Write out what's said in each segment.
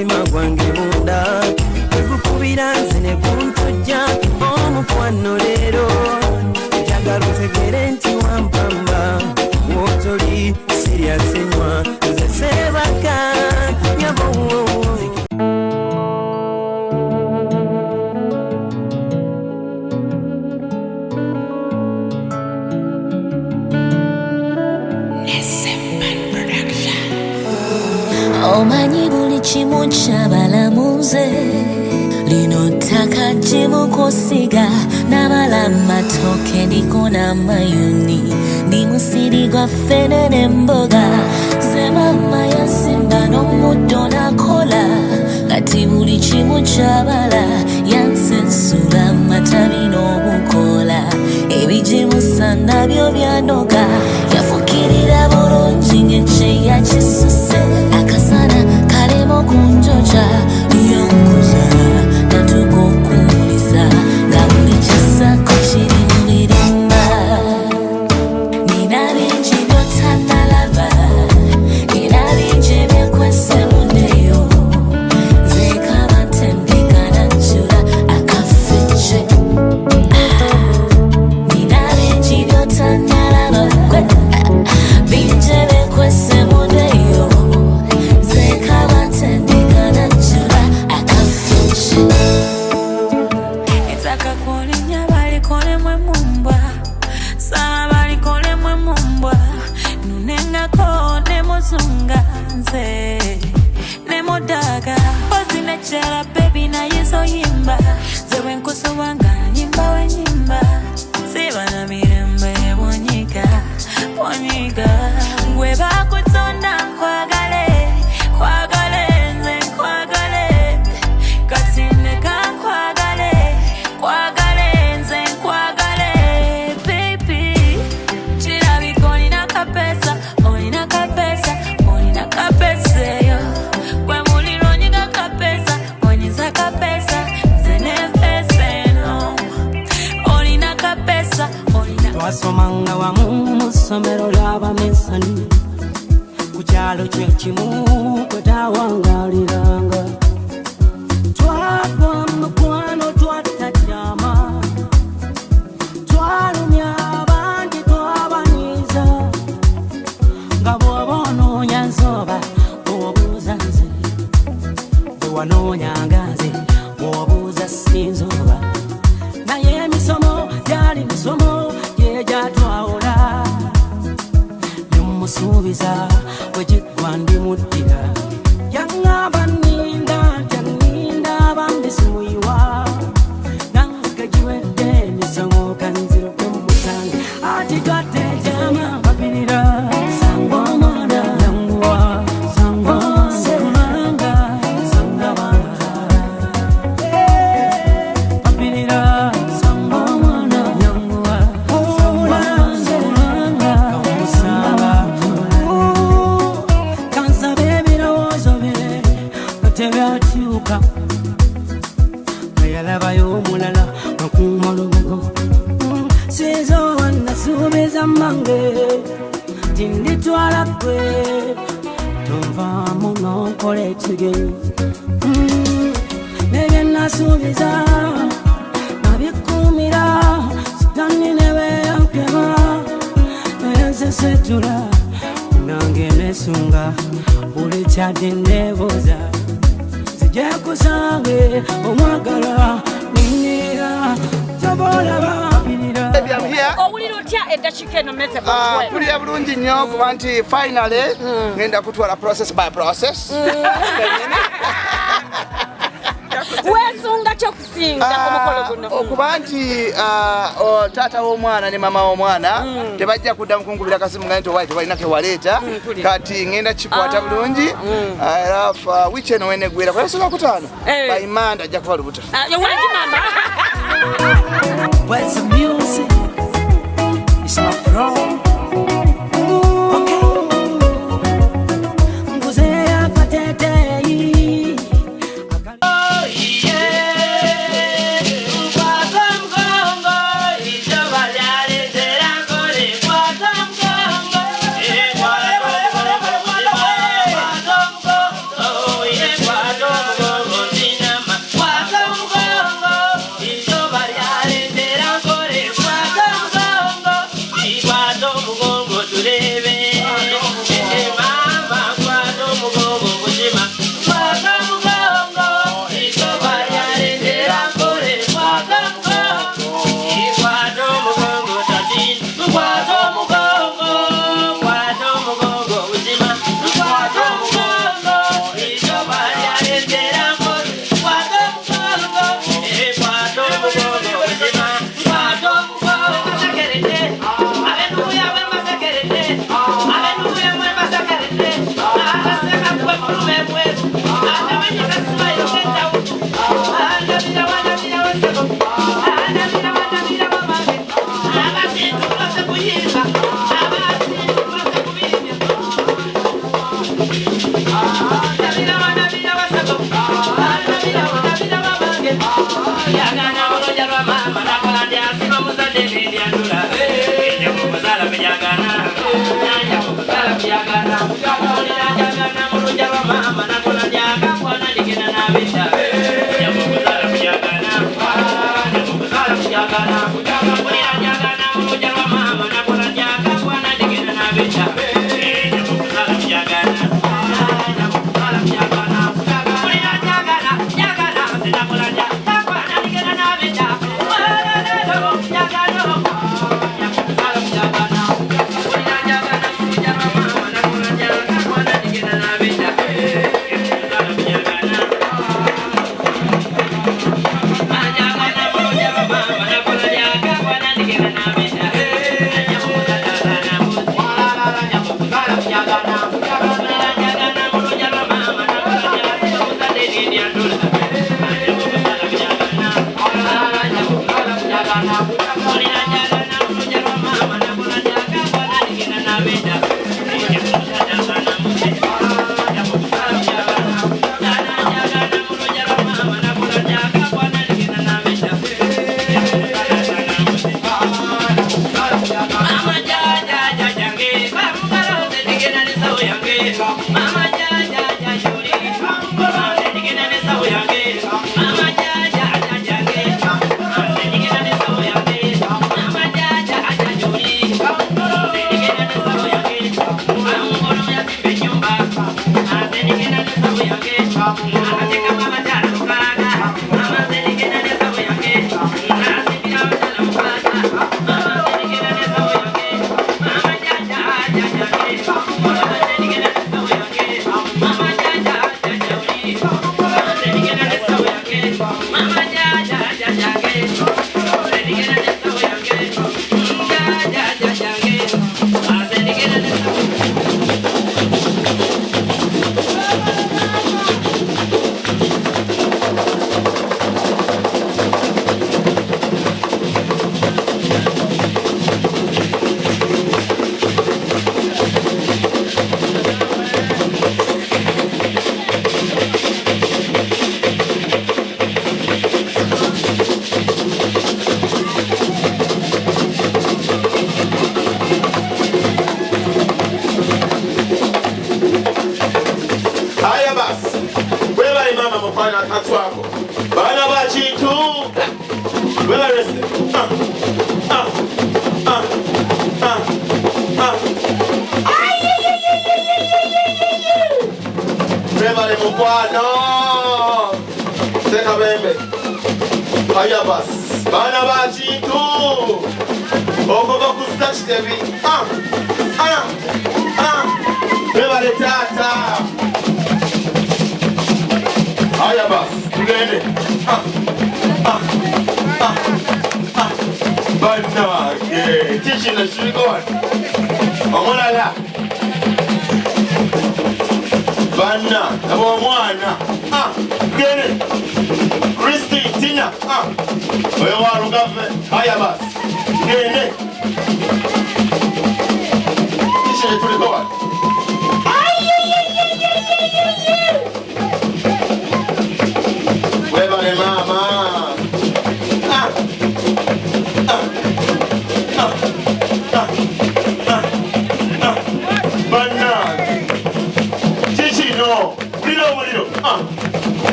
mutima gwange munda ekukubira nze ne kuntujja omukwano leero njagala otegere nti wampamba wotoli siryasenywa nze sebaka nyabo. Omanyi buli kimu kyabalamuze lino ttaka gyemukosiga nabala matooke ndiko n'amayuni ndi musiri gwa ffene n'emboga ze mama yasimba n'omuddo nakola kati buli kimu kyabala yansensula matabi n'obukola ebigimusa nabyo byanoga yafukirira bulungi ng'ekye yakisuse akasana kalemo kunjoja yonkuza natuko kumulisa nga buli kisako kiri mu birimba nina bingi byotanalaba nina bingi byekwese mundeyo zekaba ntendeka nanjula akafeche nina bingi byotanalaba bingi byekwese mundeyo zekaba ntendeka nanjula akafeche etaka kulinya balikolemwe mumbwa sala balikolemwe mumbwa nunengako nemuzunga nze nemudaga ozinechala bebi nayizoyimba zewe nkusobanga nyimba wenyimba siba na mirembe bwonyiga bwonyiga gwe bakutonda nkwagale kwagale nze nkwagale katindeka nkwagale kwagale nze nkwagale baby kirabika olina kapesa olina kapesa olina kapesa yo gwe muliro onyiga kapesa onyiza kapesa nze nempesa eno olina kapesa olina twasomanga wamu mu ssomero ly'abamesani ku kyalo kyekimu kwe tawangaaliranga twagwa mu mukwano twatatyama twalumya abangi twabanyiza nga bw'oba onoonya nsoba bw'obuuza nze bwe wanoonyanga nze bw'obuuza sinzoba naye emisomo gyali misomo gye gyatwawula nemusuubiza bwe giggwa ndimuddira yaŋŋamba nninda nninda bambi simuyiwa nange giwedde emisomo kanziruke mu musange ati twateejama babirira sanga omwana yanguwa sanga omanga sanga banga babirira sanga omwana yanguwa sanga omanga kansabe ebirowoozo bye tebyatuuka bayalabayo omulala nakuuma olubugo sizowa nasuubiza mange tinditwala gwe tonvaamu n'onkola ekigenyi nebye nasuubiza nabikuumira sitani ne beyankeba ensesetula nange nesunga buli kyadde nebuuza zijekusange omwagala ninira tobolaba binira owulira otya eddakika eno Meese bwekwe mpulira bulungi nnyo kuba nti finally ngenda kutwala process by process weesunga kyokusinga ku mukolo guno okuba nti taata w'omwana ne mama w'omwana tebajja kuddamu kunkubira kasimu nga nti owaali tebalina kewaleeta kati ngenda kikwata bulungi era wiiki eno weneggwera kwasooka kutaano baimanda ajja kuba lubuto yowangi mama Where's the music? It's my pro. Ecuador.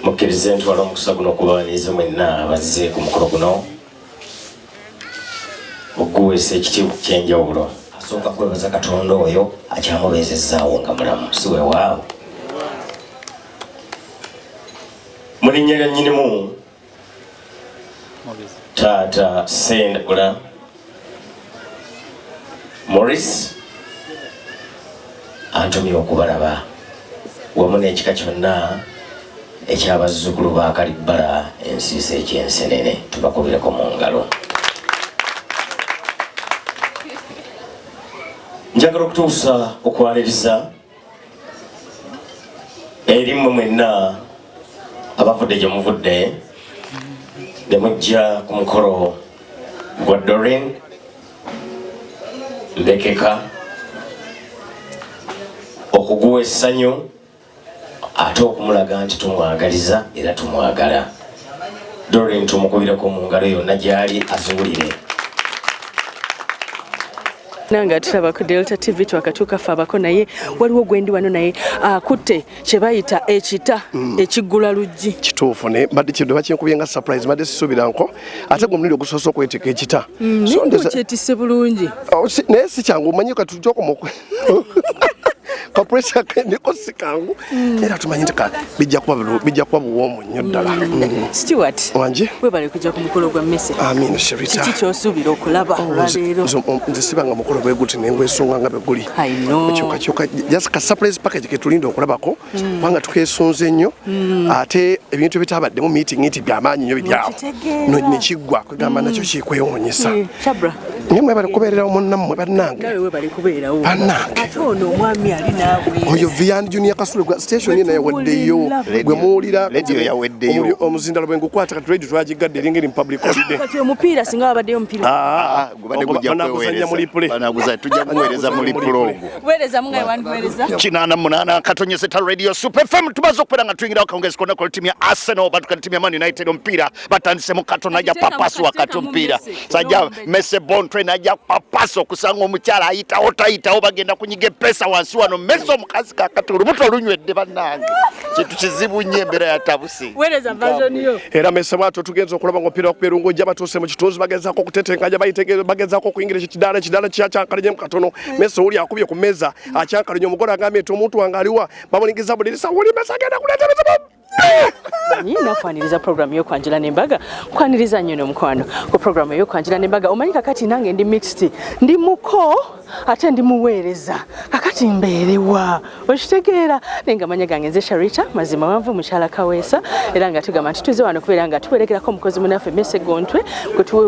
mukkirize ntwala omukisa guno okubaaniriza mwenna abazze ku mukolo guno okuweesa ekitiibwa ky'enjawulo. Asooka kwebaza Katonda oyo akyamubeezezzaawo nga mulamu si weewaawo. Mu linnya lya nnyinimu Taata Sendagula Maurice antumye okubalaba wamu n'ekika kyonna ekyabazzukulu ba Kalibbala ensiisa ekyensenene tubakubireko mu ngalo. Njagala okutuusa okwaniriza eri mmwe mwenna abavudde gye muvudde ne mujja ku mukolo gwa Doreen Mbekeka okuguwa essanyu ate okumulaga nti tumwagaliza era tumwagala. Doreen tumukubireko mu ngalo yonna gy'ali azuulire. Nanga tulaba ku Delta TV twakatuuka ffe abako naye waliwo gwendi wano naye akutte kye bayita ekita ekiggula luggi. Kituufu ne badde kintu bakinkubye nga surprise badde sisuubiranko ate gwe muliri ogusoose okweteeka ekita. Naye kyetisse bulungi. Naye si kyangu omanyi katuuja okumukwe. Kapresa niko sikangu era tumanyi nti bijja kuba buwoomu nnyo ddala. Stewart wanje webale kujja ku mukolo gwa Meese. Amin Sharita. Kiki ky'osuubira okulaba olwaleero? Nze sibanga mukolo bwe guti nengwesunga nga bwe guli. Kyokka just ka surprise package ke tulinda okulabako kubanga tukeesunze nnyo ate ebintu ebitabaddemu meeting nti by'amaanyi nnyo bibyawo nekiggwa kwegamba nakyo kikwewuunyisa. Shabra naye mwebale kubeererawo munnammwe bannange. nawe webale kubeerawo bannange. ate ono omwami ali naawe. Oyo Vian Junior Kasule gwa station ina yawaddeyo gwe muwulira radio yawaddeyo omuzindalo bwe ngukwata kati radio twagigadde eringa public holiday. Kati omupiira singa wabaddeyo omupiira. gubadde gujja kweweereza banaguza tujja kuweereza muri progo weereza mungaye wandiweereza 88 katonyeseta radio Super FM tumaze okubeera nga tuyingira kongezi konna ku timu ya Arsenal batukana timu ya Man United omupiira batandise mu Katonda ajja papasu wakati omupiira sajja Meese bon train ajja papasu okusanga omukyala ayitawo tayitawo bagenda kunyiga pesa wansi wano Meese omukazi kakati olubuto olunywedde bannange kintu kizibu nnyo embeera ya tabusi weereza version yo. era Meese bwato tugenza okulaba nga omupiira okubeerunga ojja batuuse mu kitunzi bagezaako okutetenkanya bayitegeeza bagezaako okuyingira ekidaala kyakyankalanye mu katono Meese oli akubye ku mmeeza akyankalanye omugole agambye nti omuntu wange aliwa bamulingiza budirisa woli Meese agenda kuleeta Nina kwaniriza program y'Okwanjula n'Embaga kwaniriza nnyo n'omukwano ku program y'Okwanjula n'Embaga omanyi kakati nange ndi mixed ndi muko ate ndi muweereza kakati mbeerewa okitegeera nenga manya gange nze Sharita mazima wanvu mukyala Kaweesa era nga tugamba nti tuze wano kubeera nga tuwerekerako omukozi munaffe Meese Gontwe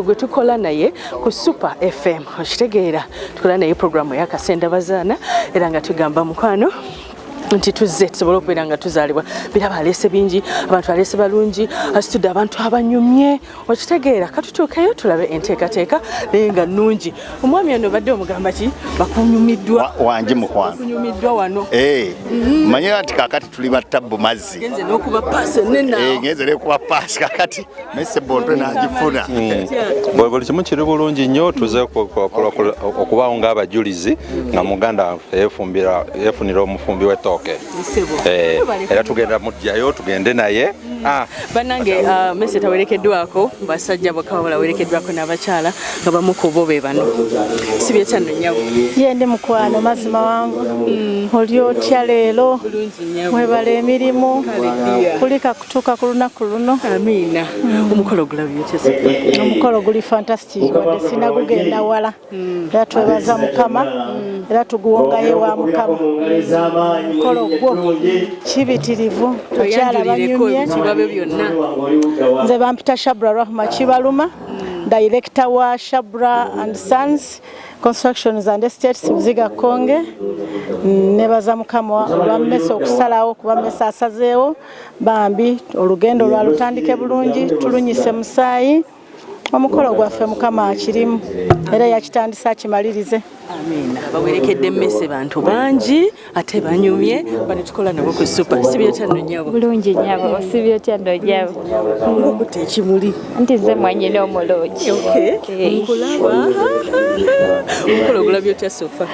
gwe tukola naye ku Super FM okitegeera tukola naye program ya Kasenda Bazaana era nga tugamba mukwano nti tuzze tusobola okubeera nga tuzaalibwa biraba aleese bingi abantu aleese balungi asitudde abantu abanyumye okitegeera katutuukeyo tulabe enteekateeka naye nga nnungi omwami ono badde omugamba ki bakunyumiddwa wanje mukwano bakunyumiddwa wano manyira nti kakati tuli batabbu mazzi genze n'okuba paasi ennene ngenze n'ekuba paasi kakati Meese Bontwe n'agifuna buli kimu kiri bulungi nnyo tuze okubaawo ng'abajulizi nga muganda waffe yeefunira omufumbi w'ettooke era tugenda mujjayo tugende naye bannange Meese tawerekeddwako basajja bokka wabula werekeddwako n'abakyala nga bamu ku bo be bano si byekyano nyawo yende mukwano mazima wangu oli otya leero mwebala emirimu kulika kutuuka ku lunaku luno. Amiina. Omukolo gulabye otya? Omukolo guli fantastic wadde sinagugenda wala era twebaza Mukama era tuguwongayo ewa Mukama. Omukolo gwo kibitirivu okyala banyumye nze bampita Shabra Rahma Kibaluma director wa Shabra and Sons Constructions and Estates Buziga Konge nebaza Mukama olwa Meese okusalawo kuba Meese asazeewo bambi olugendo lwalutandike bulungi tulunyise musaayi omukolo gwaffe mukama akirimu era yakitandisa kimalirize. Amina. Bawerekedde Meese bantu bangi ate banyumye bano tukola nabo ku super. Sibyo tyano nyabo. Bulungi nyabo, sibyo tyano nyabo. Ngokute ekimuli. Nti ze mwanyine omulungi. Okay. Nkulaba. Omukolo gulabyo tya sofa.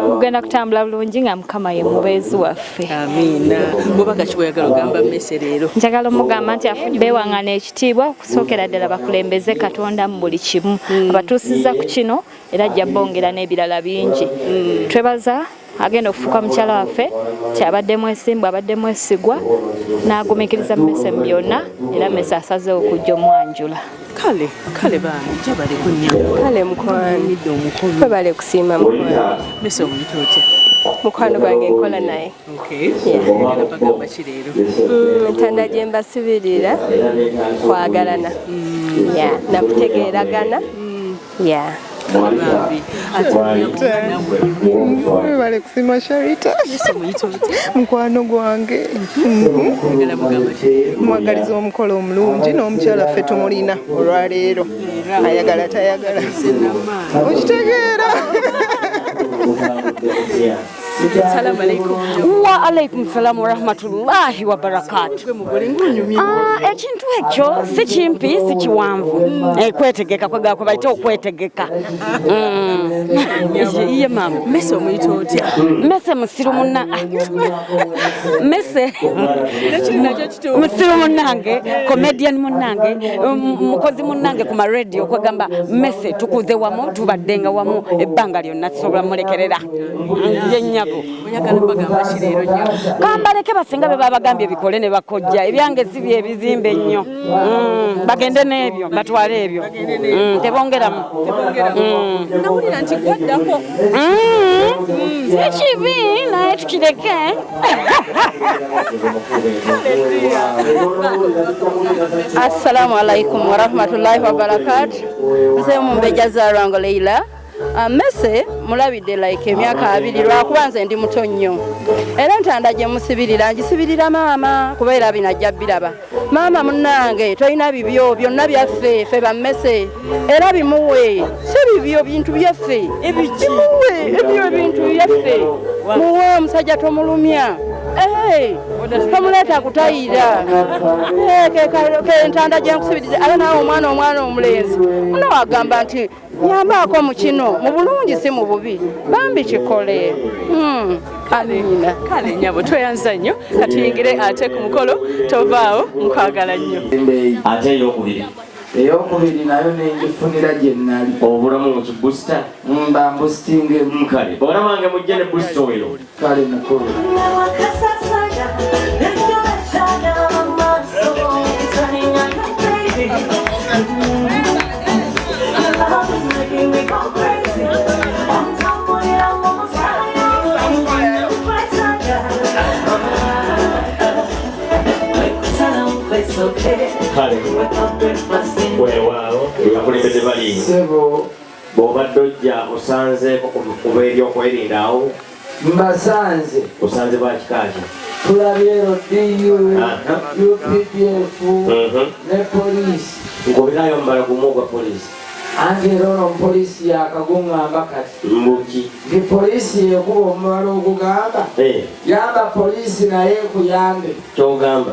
Mugenda kutambula bulungi nga mukama ye mubeezi waffe. Amina. Mubaka kiboyagala ogamba Meese leero. Njagala omugamba nti afudde beewaŋŋana ekitiibwa okusookera ddala bakulembeze Katonda mu buli kimu. Abatuusiza ku kino era ajja bongera n'ebirala bingi. Twebaza agenda okufuuka mukyala waffe kyabadde mwesimbu abadde mwesigwa n'agumiikiriza Meese mu byonna era Meese asazeewo okujja omwanjula. Kale bani jabale kunya. Kale mukwanidde omukolo. Twebale kusiima mukwano. Meese omuyita otya? Mukwano gwange nkola naye. Okay. Bagamba ki leero? Ntanda gye mbasubirira kwagalana. Nakutegeeragana. Twebale kusiima Sharita. Mukwano gwange. Mwagaliza omukolo omulungi n'omukyala ffe tumulina olwaleero. Ayagala tayagala. Okitegeera. Assalamu alaikum. Wa alaikum salam wa rahmatullahi wa barakatuh. Ekintu ekyo si kimpi si kiwanvu. Kwetegeka kwegako bayita okwetegeka. Iye mama. Meese omuyita otya? Meese musiru munna. Meese musiru munnange, comedian munnange, mukozi munnange ku radio kwegamba Meese tukuze wamu tubaddenga wamu ebbanga lyonna tusobola mulekerera. Yennyabo. Oyagala bagamba ki leero nnyo? Kambaleke basinga be babagambye bikole ne bakojja ebyange si bye bizimbe nnyo. Bagende n'ebyo batwale ebyo. Tebongeramu. Nawulira nti gwaddako. Si kibi naye tukireke. Assalamu alaikum wa rahmatullahi wa barakatuh. Nze Mumbeja Zarango Leila. Meese mulabidde like emyaka 2 lwakuba nze ndi muto nnyo. Era ntanda gye musibirira ngisibirira maama kubeera binajja biraba. Maama munnange toyina bibyo byonna byaffe ffe ba Meese era bimuwe si bibyo bintu byaffe ebikimuwe ebyo bintu byaffe muwe omusajja tomulumya. Tomuleta kutayira. Ntanda gye nkusibirira ala nawe omwana omulenzi. Muno wagamba nti nyambako mu kino mu bulungi si mu bubi bambi kikole. Kale nyabo tweyanza nnyo katuyingire ate ku mukolo tovaawo nkwagala nnyo. Ate eyokubiri nayo nengifunira gye nnali obulamu mu kibusita mba mbustinge mukale olabange mujje ne busita oyo kale mukulu. Weewaawo akulembedde bali sebo bw'obadde ojja osanze kuba ebyokwerinda awo mbasanze osanze bakikaaki tulabye RDU UPDF ne poliisi ngoberayo mubala gumu ogwa poliisi ange era ono omupoliisi yakaguŋŋamba kati mbuki ndi poliisi yekuba omubala ogugamba yamba poliisi naye ekuyambe kyogamba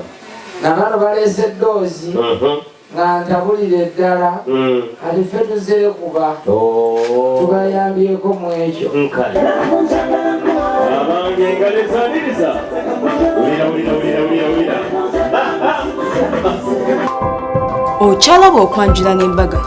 nabano baleese eddoozi nga ntabulira eddala kati ffe tuzeekuba tubayambyeko mu ekyo nkale abange engalo esaniriza okyalaba okwanjula n'embaga